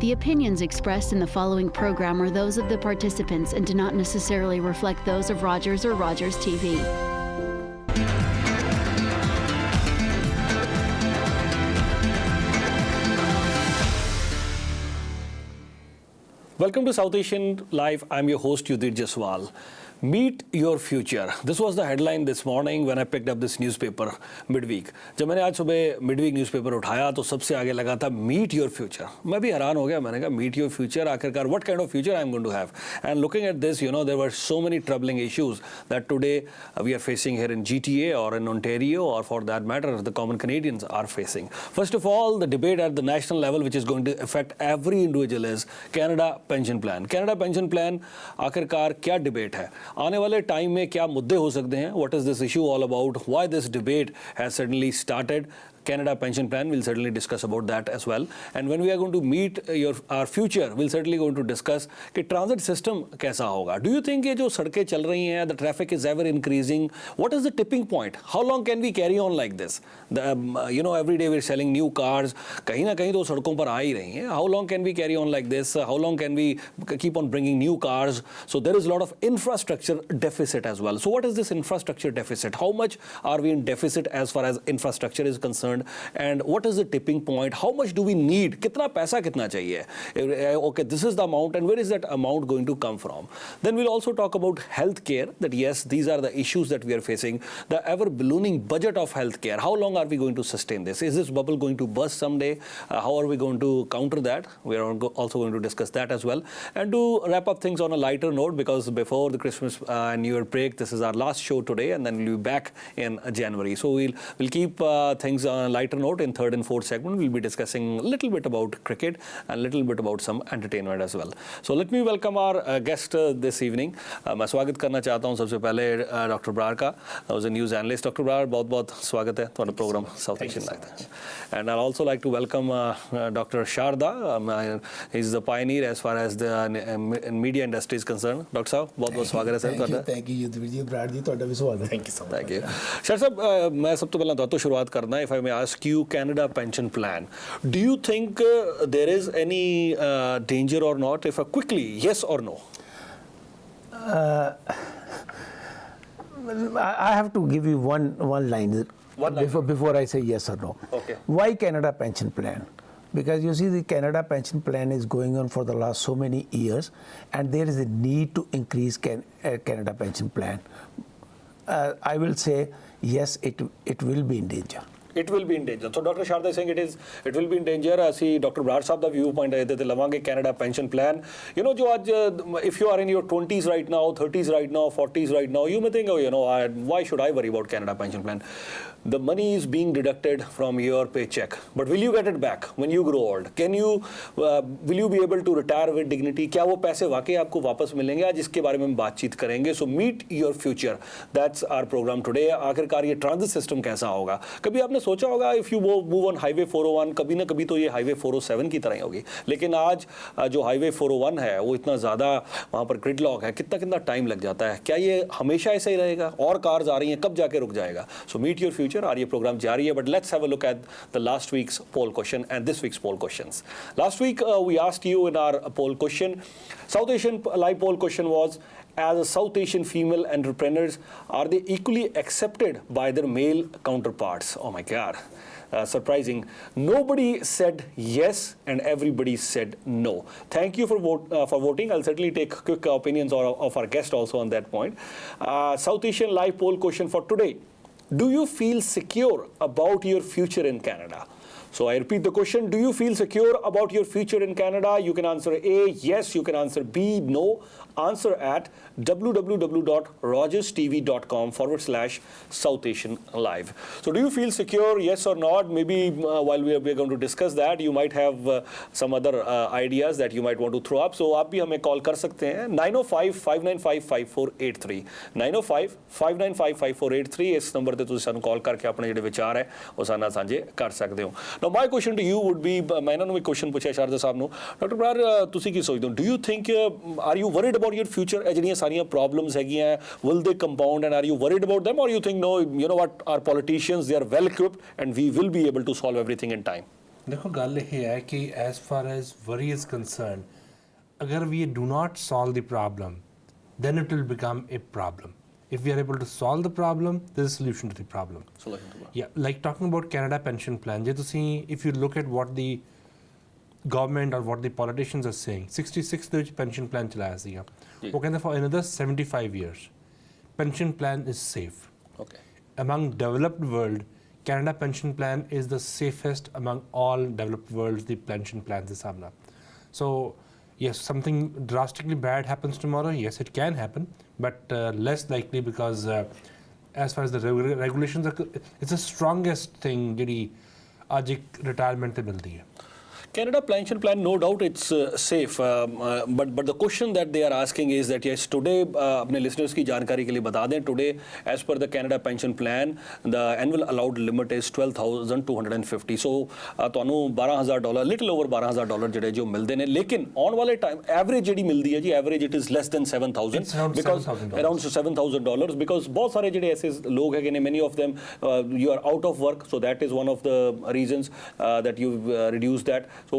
The opinions expressed in the following program are those of the participants and do not necessarily reflect those of Rogers or Rogers TV. Welcome to South Asian Live. I'm your host Yudhir Jaswal. Meet your future. This was the headline this morning when I picked up this newspaper midweek. जब मैंने आज सुबह midweek newspaper उठाया तो सबसे आगे लगा था Meet your future. मैं भी हैरान हो गया. मैंने कहा Meet your future. आखिरकार what kind of future I'm going to have? And looking at this, you know, there were so many troubling issues that today we are facing here in GTA or in Ontario, or for that matter, the common Canadians are facing. First of all, the debate at the national level, which is going to affect every individual, is Canada Pension Plan. Canada Pension Plan, आखिरकार क्या debate है? आने वाले time में क्या मुद्दे हो सकते हैं? What is this issue all about? Why this debate has suddenly started? Canada Pension Plan, we'll certainly discuss about that as well. And when we are going to meet our future, we'll certainly going to discuss कि transit system कैसा होगा. Do you think ये जो सड़कें चल रही हैं, the traffic is ever increasing? What is the tipping point? How long can we carry on like this? You know, every day we're selling new cars. कहीं ना कहीं तो सड़कों पर आ ही रही हैं. How long can we carry on like this? How long can we keep on bringing new cars? So there is a lot of infrastructure deficit as well. So what is this infrastructure deficit? How much are we in deficit as far as infrastructure is concerned? And what is the tipping point? How much do we need? कितना पैसा कितना चाहिए? Okay, this is the amount, and where is that amount going to come from? Then we'll also talk about healthcare. That yes, these are the issues that we are facing. The ever ballooning budget of healthcare. How long are we going to sustain this? Is this bubble going to burst someday? How are we going to counter that? We are also going to discuss that as well. And to wrap up things on a lighter note, because before the Christmas and New Year break, this is our last show today, and then we'll be back in January. So we'll keep things on a lighter note. In third and fourth segment, we'll be discussing a little bit about cricket and a little bit about some entertainment as well. So let me welcome our guest this evening. मैं स्वागत करना चाहता हूँ सबसे पहले doctor Brar का. was a news analyst. Doctor Brar, बहुत-बहुत स्वागत है तुम्हारे programme South Asian Live. And I'd also like to welcome Dr. Sharda. He's the pioneer as far as the media industry is concerned. Doctor साहब, बहुत-बहुत स्वागत है सर ਤੁਹਾਡਾ. Thank you युद्धवीर जी. ब्रार जी ਤੁਹਾਡਾ भी स्वागत. Thank you so much. Thank you. Sir साहब, मैं सब तो पहले तो शुरुआत करना है. If I may ask you, Canada Pension Plan. Do you think there is any danger or not? If quickly, yes or no? I have to give you one line before I say yes or no. Okay. Why Canada Pension Plan? Because you see, the Canada Pension Plan is going on for the last so many years, and there is a need to increase Canada Pension Plan. I will say yes, it will be in danger. It will be in danger. So Dr. Sharda is saying it will be in danger. See, Dr. Brar साहब का view point है ते लवांगे Canada Pension Plan. You know, जो आज if you are in your 20s right now, 30s right now, 40s right now, you may think, oh, you know, why should I worry about Canada Pension Plan? The money is being deducted from your paycheck, but will you get it back when you grow old? Will you be able to retire with dignity? क्या वो पैसे वाकई आपको वापस मिलेंगे? आज इसके बारे में हम बातचीत करेंगे. So meet your future. That's our program today. आखिरकार ये ट्रांजिट सिस्टम कैसा होगा? कभी आपने सोचा होगा if you move on highway 401, कभी ना कभी तो ये हाईवे 407 की तरह ही होगी. लेकिन आज जो हाईवे 401 है वो इतना ज़्यादा वहाँ पर ग्रिडलॉक है, कितना टाइम लग जाता है. क्या ये हमेशा ऐसा ही रहेगा? और कार्स आ रही हैं, कब जाके रुक जाएगा? So meet your future. और ये प्रोग्राम जारी है. But let's have a look at the last week's poll question and this week's poll questions. Last week we asked you in our poll question, South Asian live poll question was, as a South Asian female entrepreneurs, are they equally accepted by their male counterparts? Oh my God. Surprising. Nobody said yes and everybody said no. Thank you for voting. I'll certainly take quick opinions of our guest also on that point. South Asian live poll question for today. Do you feel secure about your future in Canada? So I repeat the question, do you feel secure about your future in Canada? You can answer A, yes. You can answer B, no. Answer at www.rogerstv.com/South Asian Live. So do you feel secure, yes or not? Maybe while we are going to discuss that, you might have some other ideas that you might want to throw up. So आप भी हमें call कर सकते हैं 905-595-5483 905-595-5483 इस number पे ਤੁਸੀਂ ਸਾਨੂੰ call करके अपने ਜਿਹੜੇ ਵਿਚਾਰ ਹੈ ਉਹ ਸਾਨਾ ਸਾਂਝੇ ਕਰ ਸਕਦੇ ਹੋ. Now my question to you would be, मैं ਇਹਨਾਂ ਨੂੰ ਇੱਕ question ਪੁੱਛਿਆ ਸ਼ਾਰਦਾ ਸਾਹਿਬ ਨੂੰ, ਡਾਕਟਰ ਬਰਾਰ ਤੁਸੀਂ ਕੀ ਸੋਚਦੇ ਹੋ? Do you think are you worried about your future? ਜਿਹੜੀਆਂ ਸਾਰੀਆਂ problems ਹੈਗੀਆਂ, will they compound and are you worried about them, or you think no, you know what, our politicians, they are well equipped and we will be able to solve everything in time? देखो गल ये है कि as far as worry is concern, अगर we do not solve the problem then it will become a problem. If we are able to solve the problem, there is a solution to the problem. Yeah, like talking about Canada pension plan, if you look at what the government or what the politicians are saying, 66 ਦੇ ਵਿੱਚ pension plan ਚਲਾਇਆ ਸੀਗਾ, ਉਹ ਕਹਿੰਦੇ for another 75 years pension plan is safe. Okay. Among developed world, Canada pension plan is the safest among all developed worlds, the pension plans ਦੇ ਹਿਸਾਬ ਨਾਲ. So yes, something drastically bad happens tomorrow, yes, it can happen, but less likely because as far as the regulations are, it's the strongest thing ਜਿਹੜੀ ਅੱਜ ਇੱਕ retirement ਤੇ ਮਿਲਦੀ ਹੈ. Canada pension plan, no doubt it's safe, but the question that they are asking is that yes, today अपने listeners की जानकारी के लिए बता दें, today as per the Canada pension plan, the annual allowed limit is $12,250. So ਤੁਹਾਨੂੰ $12,000, little over $12,000 ਜਿਹੜੇ ਜੋ ਮਿਲਦੇ ਨੇ, ਲੇਕਿਨ ਆਉਣ ਵਾਲੇ ਟਾਈਮ ਐਵਰੇਜ ਜਿਹੜੀ ਮਿਲਦੀ ਹੈ ਜੀ, average it is less than $7,000 because around $7,000 because ਬਹੁਤ ਸਾਰੇ ਜਿਹੜੇ ਐਸੇ ਲੋਕ ਹੈਗੇ ਨੇ, many of them you are out of work, so that is one of the reasons that you've reduced that. So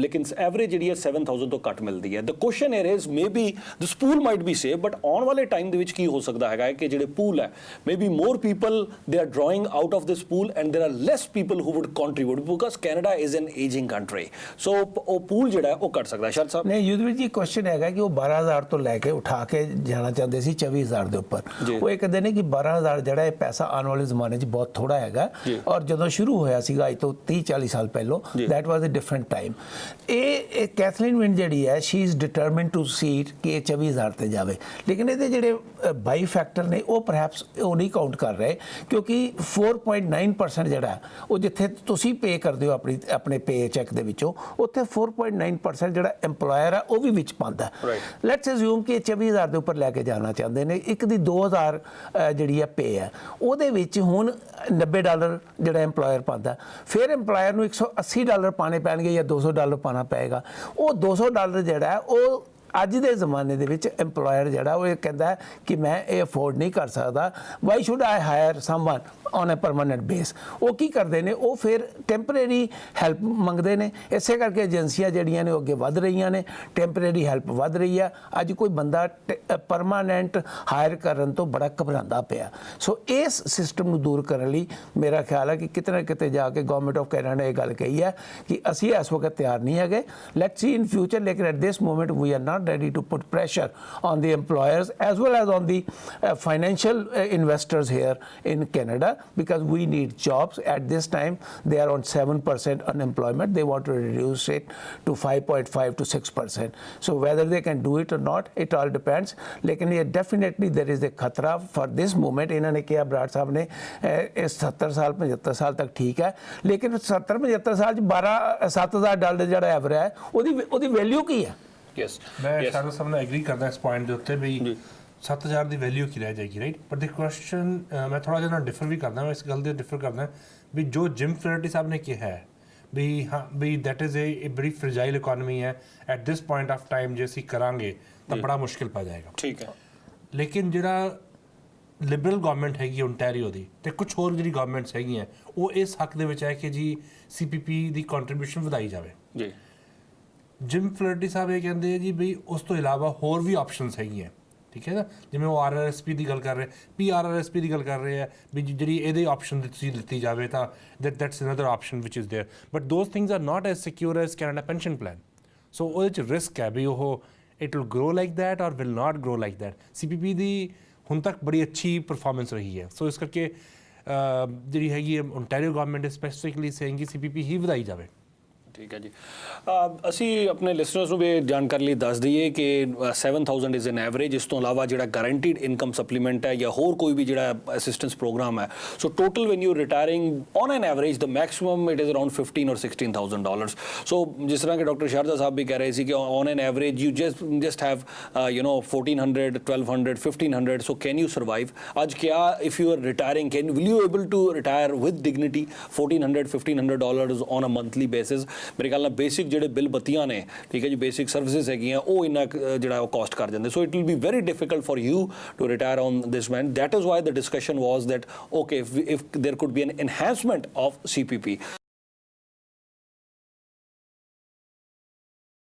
ਲੇਕਿਨ ਐਵਰੇਜ ਜਿਹੜੀ ਹੈ 7,000 ਤੋਂ ਘੱਟ ਮਿਲਦੀ ਹੈ. ਦ question air is maybe this pool might be safe, but ਆਉਣ ਵਾਲੇ time ਦੇ ਵਿੱਚ ਕੀ ਹੋ ਸਕਦਾ ਹੈਗਾ ਕਿ ਜਿਹੜੇ ਪੂਲ ਹੈ, maybe more people they are drawing out of this pool and there are less people who would contribute because Canada is an ageing country. So ਉਹ ਪੂਲ ਜਿਹੜਾ ਹੈ ਉਹ ਘਟ ਸਕਦਾ ਹੈ. ਸ਼ਰਦ ਸਾਹਿਬ ਨਹੀਂ, ਯੁੱਧਵੀਰ ਜੀ ਕੁਐਸਚਨ ਹੈਗਾ ਕਿ ਉਹ 12,000 ਤੋਂ ਲੈ ਕੇ ਉਠਾ ਕੇ ਜਾਣਾ ਚਾਹੁੰਦੇ ਸੀ 24,000 ਦੇ ਉੱਪਰ. ਉਹ ਇਹ ਕਹਿੰਦੇ ਨੇ ਕਿ 12,000 ਜਿਹੜਾ ਇਹ ਪੈਸਾ ਆਉਣ ਵਾਲੇ ਜ਼ਮਾਨੇ 'ਚ ਬਹੁਤ ਥੋੜਾ ਹੈਗਾ, ਔਰ ਜਦੋਂ ਸ਼ੁਰੂ ਹੋਇਆ ਸੀਗਾ ਅੱਜ ਤੋਂ 30-40 ਸਾਲ ਪਹਿਲਾਂ, that was a different time. ਇਹ ਕੈਥਲੀਨ ਵਿੰਡ ਜਿਹੜੀ ਹੈ, she is determined to see it ਕਿ ਇਹ 24,000 ਤੇ ਜਾਵੇ, ਲੇਕਿਨ ਇਹਦੇ ਜਿਹੜੇ ਬਾਈ ਫੈਕਟਰ ਨੇ ਉਹ ਪਰਹੈਪਸ ਉਹ ਨਹੀਂ ਕਾਊਂਟ ਕਰ ਰਹੇ, ਕਿਉਂਕਿ 4.9% ਜਿਹੜਾ ਉਹ ਜਿੱਥੇ ਤੁਸੀਂ ਪੇ ਕਰਦੇ ਹੋ ਆਪਣੇ ਪੇ ਚੈੱਕ ਦੇ ਵਿੱਚੋਂ, ਉੱਥੇ 4.9% ਜਿਹੜਾ EMPLOYER ਆ ਉਹ ਵੀ ਵਿੱਚ ਪਾਉਂਦਾ. ਲੈਟਸ ਅਸਿਊਮ ਕਿ 24,000 ਦੇ ਉੱਪਰ ਲੈ ਕੇ ਜਾਣਾ ਚਾਹੁੰਦੇ ਨੇ, ਇੱਕ ਦੀ 2,000 ਜਿਹੜੀ ਹੈ ਪੇ ਹੈ, ਉਹਦੇ ਵਿੱਚ ਹੁਣ $90 ਜਿਹੜਾ EMPLOYER ਪਾਉਂਦਾ, ਫਿਰ EMPLOYER ਨੂੰ $180 ਪਾਣੇ ਪੈਣਗੇ ਜਾਂ $200 ਪਾਣਾ ਪਏਗਾ. ਉਹ $200 ਜਿਹੜਾ ਹੈ ਉਹ ਅੱਜ ਦੇ ਜ਼ਮਾਨੇ ਦੇ ਵਿੱਚ EMPLOYER ਜਿਹੜਾ ਉਹ ਇਹ ਕਹਿੰਦਾ ਕਿ ਮੈਂ ਇਹ ਅਫੋਰਡ ਨਹੀਂ ਕਰ ਸਕਦਾ, why should I hire someone on a permanent base. ਉਹ ਕੀ ਕਰਦੇ ਨੇ, ਉਹ ਫਿਰ ਟੈਂਪਰੇਰੀ ਹੈਲਪ ਮੰਗਦੇ ਨੇ. ਇਸੇ ਕਰਕੇ ਏਜੰਸੀਆਂ ਜਿਹੜੀਆਂ ਨੇ ਉਹ ਅੱਗੇ ਵੱਧ ਰਹੀਆਂ ਨੇ, ਟੈਂਪਰੇਰੀ ਹੈਲਪ ਵੱਧ ਰਹੀ ਆ. ਅੱਜ ਕੋਈ ਬੰਦਾ ਪਰਮਾਨੈਂਟ ਹਾਇਰ ਕਰਨ ਤੋਂ ਬੜਾ ਘਬਰਾਉਂਦਾ ਪਿਆ. ਸੋ ਇਸ ਸਿਸਟਮ ਨੂੰ ਦੂਰ ਕਰਨ ਲਈ ਮੇਰਾ ਖਿਆਲ ਹੈ ਕਿ ਕਿਤੇ ਨਾ ਕਿਤੇ ਜਾ ਕੇ ਗਵਰਨਮੈਂਟ ਆਫ ਕੈਨੇਡਾ ਨੇ ਇਹ ਗੱਲ ਕਹੀ ਹੈ ਕਿ ਅਸੀਂ ਇਸ ਵਕਤ ਤਿਆਰ ਨਹੀਂ ਹੈਗੇ, ਲੈਟਸ ਸੀ ਇਨ ਫਿਊਚਰ, ਲੇਕਿਨ at this moment we are not ready to put pressure on the employers as well as on the financial investors here in Canada, because we need jobs. At this time they are on 7% unemployment. They want to reduce it to 5.5 to 6%. So whether they can do it or not, it all depends. लेकिन ये definitely there is a खतरा for this moment. इन्होंने किया, बराड़ साहब ने 70 साल 75 साल तक ठीक है, लेकिन 70-75 साल $7,000 ਜਿਹੜਾ ਐਵਰੇਜ ਹੈ ਉਹਦੀ ਵੈਲਿਊ ਕੀ ਹੈ? ਯੈਸ, ਮੈਂ ਸ਼ਾਰਦ ਸਾਹਿਬ ਨਾਲ ਐਗਰੀ ਕਰਦਾ ਇਸ ਪੁਆਇੰਟ ਦੇ ਉੱਤੇ ਵੀ 7,000 ਦੀ ਵੈਲਿਊ ਕੀ ਰਹਿ ਜਾਏਗੀ, ਰਾਈਟ? ਬਟ ਦੀ ਕੁਐਸਚਨ ਮੈਂ ਥੋੜਾ ਜਿਹਾ ਨਾਲ ਡਿਫਰ ਵੀ ਕਰਦਾ, ਮੈਂ ਇਸ ਗੱਲ ਦੇ ਡਿਫਰ ਕਰਦਾ ਵੀ ਜੋ ਜਿਮ ਫਲਰਟੀ ਸਾਹਿਬ ਨੇ ਕਿਹਾ ਹੈ ਵੀ ਹਾਂ ਵੀ ਦੈਟ ਇਜ਼ ਏ ਬੜੀ ਫ੍ਰੇਜਾਈਲ ਇਕੋਨਮੀ ਹੈ, at this point of time ਜੇ ਅਸੀਂ ਕਰਾਂਗੇ ਤਾਂ ਬੜਾ ਮੁਸ਼ਕਿਲ ਪੈ ਜਾਏਗਾ. ਠੀਕ ਹੈ, ਲੇਕਿਨ ਜਿਹੜਾ ਲਿਬਰਲ ਗਵਰਨਮੈਂਟ ਹੈਗੀ ਓਨਟਾਰੀਓ ਦੀ ਤੇ ਕੁਝ ਹੋਰ ਜਿਹੜੀ ਗਵਰਨਮੈਂਟਸ ਹੈਗੀਆਂ ਉਹ ਇਸ ਹੱਕ ਦੇ ਵਿੱਚ ਹੈ ਕਿ ਜੀ CPP ਦੀ ਕੰਟਰੀਬਿਊਸ਼ਨ ਵਧਾਈ ਜਾਵੇ ਜੀ. ਜਿਮ ਫਲਰਟੀ ਸਾਹਿਬ ਇਹ ਕਹਿੰਦੇ ਆ ਜੀ ਵੀ ਉਸ ਤੋਂ ਇਲਾਵਾ ਹੋਰ ਵੀ ਆਪਸ਼ਨਸ ਹੈਗੀਆਂ, ਠੀਕ ਹੈ ਨਾ? ਜਿਵੇਂ ਉਹ RRSP ਦੀ ਗੱਲ ਕਰ ਰਹੇ, PRRSP ਦੀ ਗੱਲ ਕਰ ਰਹੇ ਆ ਵੀ ਜਿਹੜੀ ਇਹਦੇ ਆਪਸ਼ਨ ਤੁਸੀਂ ਦਿੱਤੀ ਜਾਵੇ ਤਾਂ that's another option which is there, but those things are not as secure as Canada pension plan. So ਉਹਦੇ 'ਚ ਰਿਸਕ ਹੈ ਵੀ ਉਹ it will grow like that or will not grow like that. CPP ਦੀ ਹੁਣ ਤੱਕ ਬੜੀ ਅੱਛੀ performance ਰਹੀ ਹੈ, ਸੋ ਇਸ ਕਰਕੇ ਜਿਹੜੀ ਹੈਗੀ ਓਨਟਾਰੀਓ ਗਵਰਨਮੈਂਟ ਸਪੈਸੀਫਿਕਲੀ ਸੇਇੰਗ ਕਿ CPP ਹੀ ਵਧਾਈ ਜਾਵੇ. ਠੀਕ ਹੈ ਜੀ, ਅਸੀਂ ਆਪਣੇ ਲਿਸਨਰਸ ਨੂੰ ਵੀ ਜਾਣਕਾਰੀ ਲਈ ਦੱਸ ਦਈਏ ਕਿ 7,000 ਇਜ਼ ਐਨ ਐਵਰੇਜ. ਇਸ ਤੋਂ ਇਲਾਵਾ ਜਿਹੜਾ ਗਾਰੰਟੀਡ ਇਨਕਮ ਸਪਲੀਮੈਂਟ ਹੈ ਜਾਂ ਹੋਰ ਕੋਈ ਵੀ ਜਿਹੜਾ ਅਸਿਸਟੈਂਸ ਪ੍ਰੋਗਰਾਮ ਹੈ, so total when you retiring on an average the maximum it is around $15,000 or $16,000. So ਜਿਸ ਤਰ੍ਹਾਂ ਕਿ ਡਾਕਟਰ ਸ਼ਾਰਦਾ ਸਾਹਿਬ ਵੀ ਕਹਿ ਰਹੇ ਸੀ ਕਿ on an average you just have $1,400, $1,200, $1,500. So can you survive? ਅੱਜ ਕਿਆ if you are retiring will you able to retire with dignity $1,400, $1,500 on a monthly basis? ਮੇਰੇ ਖਿਆਲ ਨਾਲ ਬੇਸਿਕ ਜਿਹੜੇ ਬਿੱਲ ਬੱਤੀਆਂ ਨੇ, ਠੀਕ ਹੈ ਜੀ, ਬੇਸਿਕ ਸਰਵਿਸਿਜ਼ ਹੈਗੀਆਂ, ਉਹ ਇੰਨਾ ਜਿਹੜਾ ਉਹ ਕਾਸਟ ਕਰ ਜਾਂਦੇ. So it will be very difficult for you to retire on this man. That is why the discussion was that okay, if there could be an enhancement of CPP.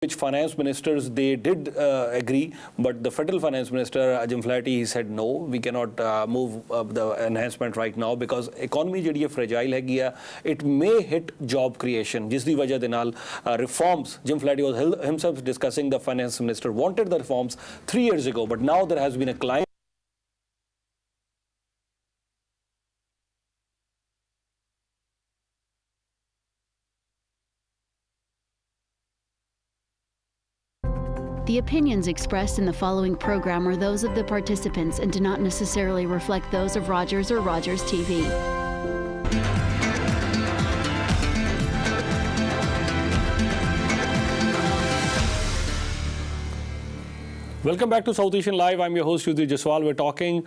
which finance ministers they did agree, but the federal finance minister Jim Flaherty he said no, we cannot move the enhancement right now because economy ਜਿਹੜੀ ਹੈ fragile ਹੈਗੀ ਆ, it may hit job creation ਜਿਸ ਦੀ ਵਜ੍ਹਾ ਦੇ ਨਾਲ reforms. Jim Flaherty was himself discussing the finance minister wanted the reforms 3 years ago, but now there has been a climb. The opinions expressed in the following program are those of the participants and do not necessarily reflect those of Rogers or Rogers TV. Welcome back to South Asian Live. I'm your host Yudhir Jaswal. We're talking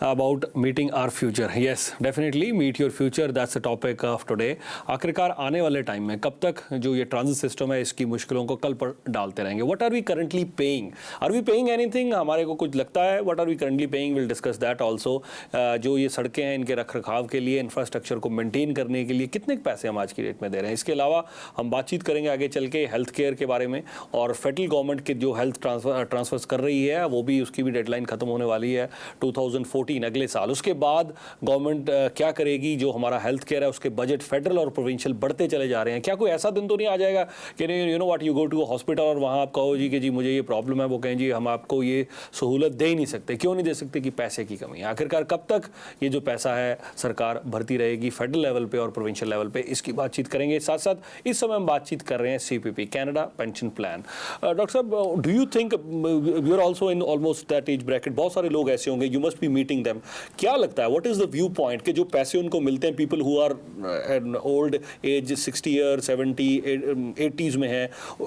about meeting our future. Yes, definitely meet your future. That's the topic of today. आखिरकार आने वाले time में कब तक जो ये transit system है इसकी मुश्किलों को कल पर डालते रहेंगे. What are we currently paying? Are we paying anything? हमारे को कुछ लगता है? What are we currently paying? We'll discuss that also. जो ये सड़कें हैं इनके रखरखाव के लिए, इंफ्रास्ट्रक्चर को मेंटेन करने के लिए कितने पैसे हम आज की डेट में दे रहे हैं. इसके अलावा हम बातचीत करेंगे आगे चल के हेल्थ केयर के बारे में और फेडरल गवर्नमेंट के जो हेल्थ ट्रांसफर्स कर रही है वो भी उसकी भी डेडलाइन खत्म होने वाली है 2014 अगले साल. उसके बाद गवर्नमेंट क्या करेगी, जो हमारा हेल्थ केयर है उसके बजट फेडरल और प्रोविंशियल बढ़ते चले जा रहे हैं. क्या कोई ऐसा दिन तो नहीं आ जाएगा कि you know what you go to hospital और वहाँ आप कहो जी कि जी मुझे ये प्रॉब्लम है, वो कहें जी हम आपको ये सहूलत दे ही नहीं सकते. क्यों नहीं दे सकते? कि पैसे की कमी है. आखिरकार कब तक ये जो पैसा है सरकार भरती रहेगी फेडरल लेवल पे और प्रोविंशियल लेवल पे, इसकी बातचीत करेंगे. साथ साथ इस समय हम बातचीत कर रहे हैं CPP Canada pension plan. Doctor साहब, do you think you are also in almost that age bracket, बहुत सारे लोग ऐसे होंगे, you must be meeting them. क्या लगता है what is the view point कि जो पैसे उनको मिलते हैं, people who are old age 60 year 70 80s में है,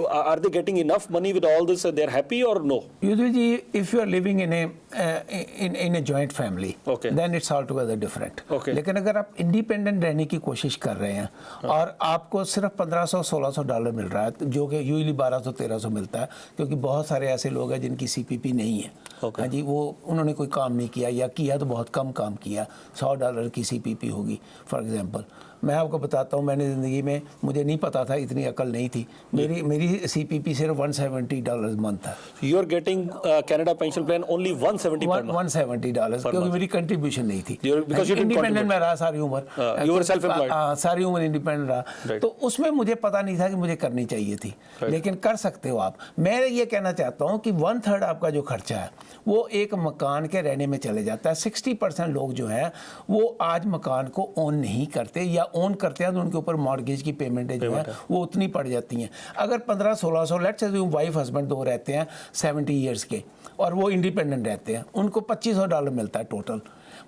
are they getting enough money with all this, they are happy और no? Yudhir ji, if you are living in a joint family, Okay. then it's altogether different. Okay. लेकिन अगर आप independent रहने की कोशिश कर रहे हैं और आपको सिर्फ $1500-1600 मिल रहा है, जो कि यूजली 1200-1300 मिलता है, क्योंकि बहुत सारे ऐसे लोग हैं जिनकी CPP नहीं है. Okay. हाँ जी, वो उन्होंने कोई काम नहीं किया या किया तो बहुत कम काम किया. $100 की CPP होगी फॉर एग्जांपल. मैं आपको बताता हूँ, मैंने ज़िंदगी में, मुझे नहीं पता था, इतनी अकल नहीं थी, मेरी CPP सिर्फ $170 मंथ था. You are getting Canada pension plan only $170 क्योंकि मेरी कंट्रीब्यूशन नहीं थी. because you didn't इंडिपेंडेंट में रहा सारी उम्र. You were self-employed. सारी उम्र इंडिपेंडेंट रहा. Right. तो उसमें मुझे पता नहीं था कि मुझे करनी चाहिए थी. लेकिन कर सकते हो आप. मैं ये कहना चाहता हूँ कि 1/3 आपका जो खर्चा है वो एक मकान के रहने में चले जाता है. 60% लोग जो हैं वो आज मकान को ओन नहीं करते, या ओन करते हैं तो उनके ऊपर मॉर्गेज की पेमेंटें जो है वो उतनी पड़ जाती हैं. अगर 1500-1600 लेट्स से वाइफ हस्बैंड दो रहते हैं 70 ईयर्स के और वो इंडिपेंडेंट रहते हैं, उनको $2500 मिलता है टोटल.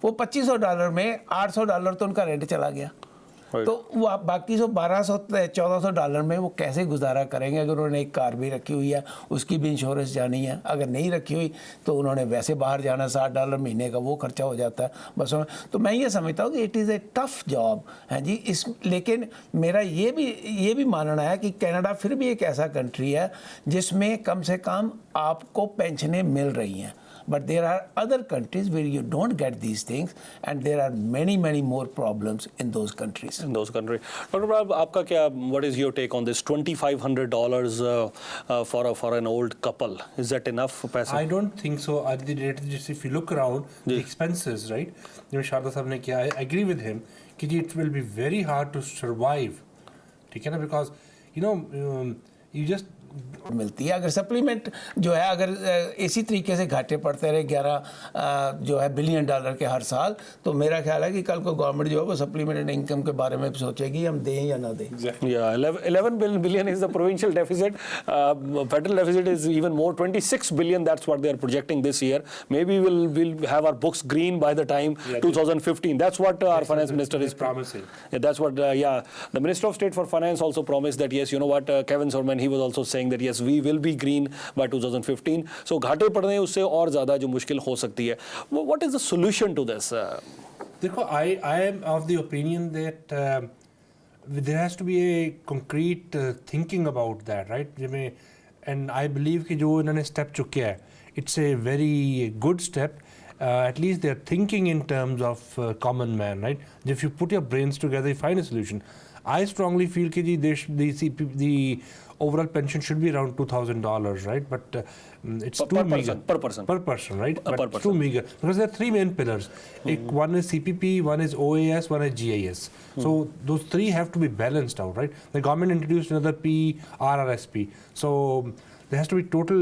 वो $2500 में $800 तो उनका रेंट चला गया. तो वो आप बाकी $1200-1400 में वो कैसे गुजारा करेंगे? अगर उन्होंने एक कार भी रखी हुई है उसकी भी इंश्योरेंस जानी है, अगर नहीं रखी हुई तो उन्होंने वैसे बाहर जाना, $60 महीने का वो खर्चा हो जाता है बस. तो मैं ये समझता हूँ कि it is a tough job है जी. लेकिन मेरा ये भी मानना है कि कनाडा फिर भी एक ऐसा कंट्री है जिसमें कम से कम आपको पेंशनें मिल रही हैं. But there are other countries where you don't get these things, and there are many more problems in those countries. Dr. Prabh, आपका क्या, what is your take on this $2,500 for an old couple? Is that enough पैसा? I don't think so. At the rate, just if you look around the expenses, right? जो शारदा साहब ने किया, I agree with him कि it will be very hard to survive. ठीक है ना? Because you know you just मिलती है. अगर सप्लीमेंट जो है अगर इसी तरीके से घाटे पड़ते रहे 11 जो है बिलियन डॉलर के हर साल, तो मेरा ख्याल है कि कल को गवर्नमेंट जो है वो सप्लीमेंटेड इनकम के बारे में सोचेगी हम दें या ना दें. Yeah, 11 billion is the provincial deficit. Federal deficit is even more, 26 billion. That's what they are projecting this year. Maybe we'll have our books green by the time 2015. That's what our finance minister is promising. Yeah, that's what. The Minister of State for Finance also promised that yes, you know what, Kevin Sorman, he was also saying that yes, we will be green by 2015. So घाटे पड़ने उससे और ज़्यादा जो मुश्किल हो सकती है. What is the solution to this? देखो, I am of the opinion that there has to be a concrete thinking about that, right? And I believe कि जो इन्होंने step चुके हैं, it's a very good step. At least they're thinking in terms of common man, right? If you put your brains together, you find a solution. I strongly feel कि the overall pension should be around $2,000, right? But it's too meager. Per person. Per person, right? But per it's person. too meager because there are three main pillars. One is CPP, one is OAS, one is GIS. So those three have to be balanced out, right? The government introduced another P, RRSP. So there has to be total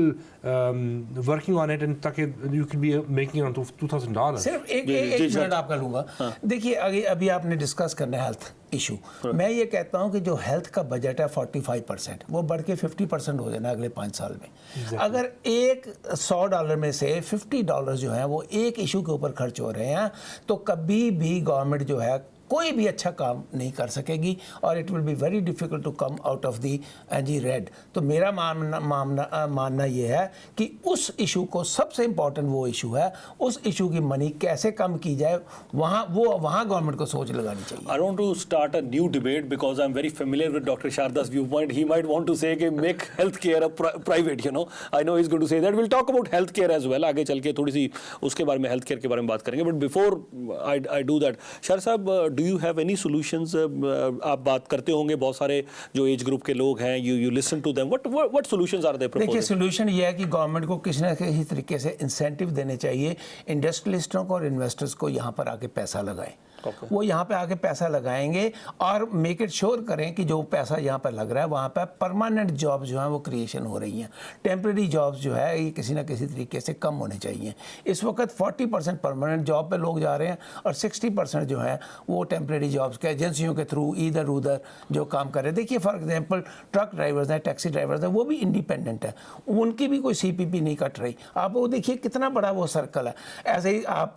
working on it, and you could be making around $2,000. सिर्फ एक minute आपका लूँगा। देखिए अभी आपने discuss करना है health issue. मैं ये कहता हूँ कि जो हेल्थ का बजट है 45%, वो बढ़ के 50% हो जाना अगले 5 साल में। अगर एक $100 में से $50 जो है वो एक इशू के ऊपर खर्च हो रहे हैं, तो कभी भी गवर्नमेंट जो है कोई भी अच्छा काम नहीं कर सकेगी, और it will be very difficult to come out of the NG red. तो मेरा मानना ये है कि उस इशू को, सबसे इम्पॉर्टेंट वो इशू है, उस इशू की मनी कैसे कम की जाए, वहाँ गवर्नमेंट को सोच लगानी चाहिए। I want to start a new debate because I'm very familiar with Dr. Sharda's viewpoint. He might want to say कि make healthcare a private, you know. I know he's going to say that. We'll talk about healthcare as well. आगे चल के थोड़ी सी उसके बारे में, healthcare के बारे में बात करेंगे. But before I do that, Shar साहब, do you have any solutions? आप बात करते होंगे बहुत सारे जो एज ग्रुप के लोग हैं, you listen to them. What solutions are they proposing? देखिए सोल्यूशन ये है कि गवर्नमेंट को किसी न किसी तरीके से इंसेंटिव देने चाहिए इंडस्ट्रियलिस्टों को और इन्वेस्टर्स को, यहाँ पर आके पैसा लगाएं। वो यहाँ पे आके पैसा लगाएंगे और मेक इट श्योर करें कि जो पैसा यहाँ पर लग रहा है वहाँ पर परमानेंट जॉब जो है वो क्रिएशन हो रही हैं। टेम्प्रेरी जॉब्स जो है ये किसी ना किसी तरीके से कम होने चाहिए। इस वक्त 40% परमानेंट जॉब पे लोग जा रहे हैं और 60% जो है वो टेम्प्रेरी जॉब्स के एजेंसियों के थ्रू इधर उधर जो काम कर रहे हैं। देखिए फॉर एग्जांपल ट्रक ड्राइवर्स हैं, टैक्सी ड्राइवर्स हैं, वो भी इंडिपेंडेंट है, उनकी भी कोई CPP नहीं कट रही। आप वो देखिए कितना बड़ा वो सर्कल है। ऐसे ही आप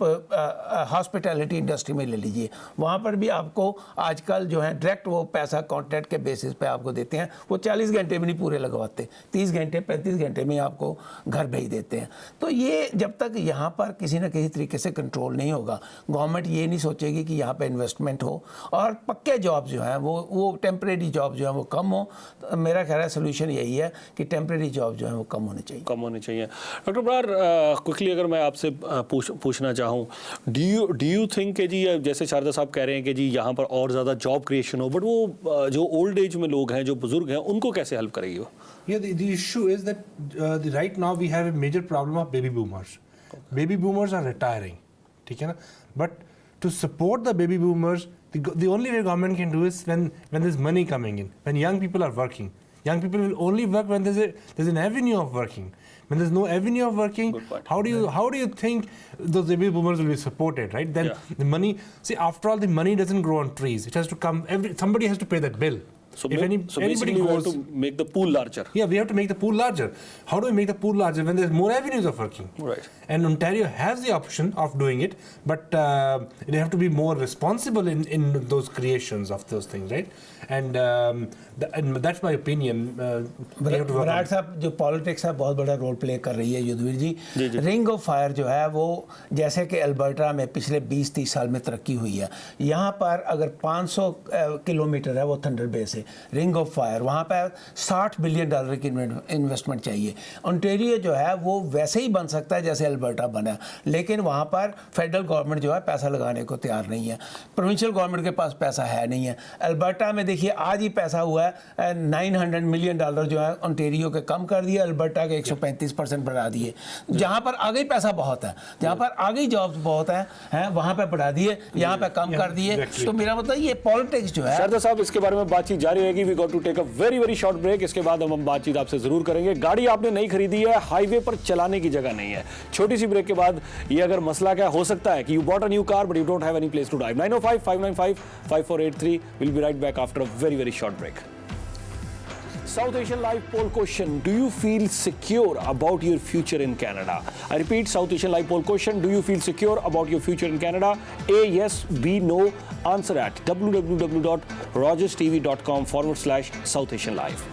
हॉस्पिटैलिटी इंडस्ट्री में ले लीजिए, वहाँ पर भी आपको आजकल जो है डायरेक्ट वो पैसा कॉन्ट्रैक्ट के बेसिस पे आपको देते हैं। वो 40 घंटे भी नहीं पूरे लगवाते, 30 घंटे 35 घंटे में आपको घर भेज देते हैं। तो ये जब तक यहाँ पर किसी न किसी तरीके से कंट्रोल नहीं होगा, गवर्नमेंट ये नहीं सोचेगी कि यहाँ पे इन्वेस्टमेंट हो और पक्के जॉब जो हैं वो टेम्प्रेरी जॉब जो है वो कम हो। तो मेरा ख्याल है सोल्यूशन यही है कि टेम्प्रेरी जॉब जो है वो कम होने चाहिए। डॉक्टर बरार, क्विकली अगर मैं आपसे पूछना चाहूँ, डू यू थिंक कि जी जैसे शारदा साहब कह रहे हैं कि जी यहाँ पर और ज़्यादा जॉब क्रिएशन हो, बट वो जो ओल्ड एज में लोग हैं, जो बुजुर्ग हैं, उनको कैसे हेल्प करेगी वो? Yeah, the issue is that right now we have a major problem of baby boomers. Baby boomers are retiring, ठीक है ना? But to support the baby boomers, the only way government can do is when there's money coming in, when young people are working. Young people will only work when there's an avenue of working. When there's no avenue of working, how do you think those baby boomers will be supported, right? Then the money, see, after all, the money doesn't grow on trees. It has to come, somebody has to pay that bill. So basically we have to make the pool larger. Yeah, we have to make the pool larger. How do we make the pool larger? When there's more avenues of working. Right. And Ontario has the option of doing it, but they have to be more responsible in those creations of those things, right? And that's my opinion. Virat साहब, जो politics है बहुत बड़ा role play कर रही है युद्धवीर जी। Ring of fire जो है वो जैसे कि अल्बर्टा में पिछले 20-30 साल में तरक्की हुई है, यहाँ पर अगर 500 किलोमीटर है वो थंडर बेस है, रिंग ऑफ फायर, वहाँ पर $60 बिलियन की इन्वेस्टमेंट चाहिए। ओंटारियो जो है वो वैसे ही बन सकता है जैसे अल्बर्टा बना, लेकिन वहाँ पर फेडरल गवर्नमेंट जो है पैसा लगाने को तैयार नहीं है, प्रोविंशियल गवर्नमेंट के पास पैसा है नहीं है। अल्बर्टा में देखिए आज ही पैसा हुआ है $900 मिलियन जो है ओंटारियो के कम कर दिए, अल्बर्टा के 135% बढ़ा दिए। जहाँ पर आगे पैसा बहुत है, जहाँ पर आगे जॉब्स बहुत हैं वहाँ पर बढ़ा दिए, यहाँ पर कम कर दिए। तो मेरा मतलब ये पॉलिटिक्स जो है। शारदा साहब, इसके बारे में बातचीत जारी रहेगी। We got to take a very short break. इसके बाद हम बातचीत आपसे जरूर करेंगे। गाड़ी आपने नहीं खरीदी है, हाईवे पर चलाने की जगह नहीं है। छोटी सी ब्रेक के बाद ये अगर मसला क्या हो सकता है कि you bought a new car but you don't have any place to drive. 905-595-5483। Will be right back after a very short break. South Asian Live poll question: do you feel secure about your future in Canada? I repeat, South Asian Live poll question: do you feel secure about your future in Canada? A, yes, B, no. Answer at www.rogerstv.com/South Asian Live.